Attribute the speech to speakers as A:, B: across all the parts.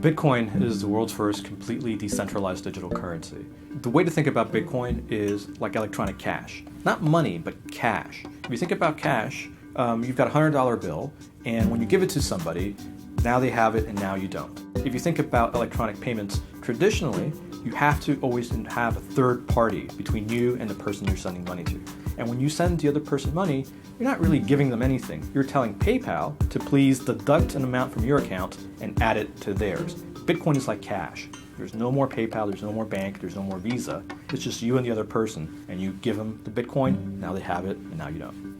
A: Bitcoin is the world's first completely decentralized digital currency. The way to think about Bitcoin is like electronic cash. Not money, but cash. If you think about cash, you've got a $100 bill, and when you give it to somebody, now they have it and now you don't. If you think about electronic payments, traditionally, you have to always have a third party between you and the person you're sending money to. And when you send the other person money, you're not really giving them anything. You're telling PayPal to please deduct an amount from your account and add it to theirs. Bitcoin is like cash. There's no more PayPal, there's no more bank, there's no more Visa. It's just you and the other person, and you give them the Bitcoin, now they have it, and now you don't.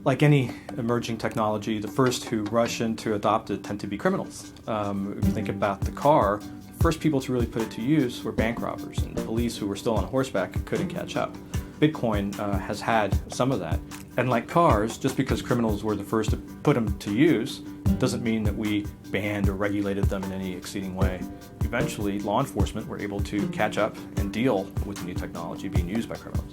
A: Like any emerging technology, the first who rush in to adopt it tend to be criminals. If you think about the car, the first people to really put it to use were bank robbers, and police who were still on horseback couldn't catch up. Bitcoin has had some of that. And like cars, just because criminals were the first to put them to use, doesn't mean that we banned or regulated them in any exceeding way. Eventually, law enforcement were able to catch up and deal with the new technology being used by criminals.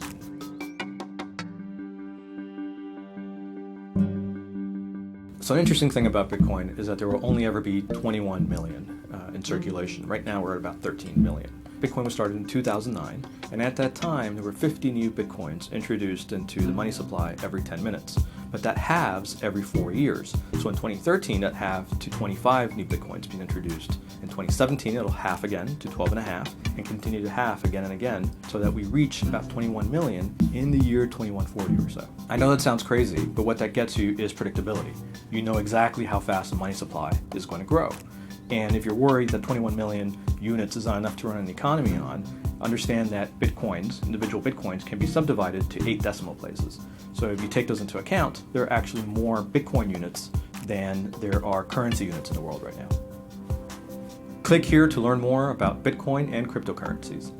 A: So an interesting thing about Bitcoin is that there will only ever be 21 million in circulation. Right now we're at about 13 million. Bitcoin was started in 2009, and at that time there were 50 new Bitcoins introduced into the money supply every 10 minutes. But that halves every 4 years. So in 2013 that halved to 25 new Bitcoins being introduced. In 2017 it'll half again to 12 and a half and continue to half again and again so that we reach about 21 million in the year 2140 or so. I know that sounds crazy, but what that gets you is predictability. You know exactly how fast the money supply is going to grow. And if you're worried that 21 million units is not enough to run an economy on, understand that Bitcoins, individual Bitcoins, can be subdivided to 8 decimal places. So if you take those into account, there are actually more Bitcoin units than there are currency units in the world right now. Click here to learn more about Bitcoin and cryptocurrencies.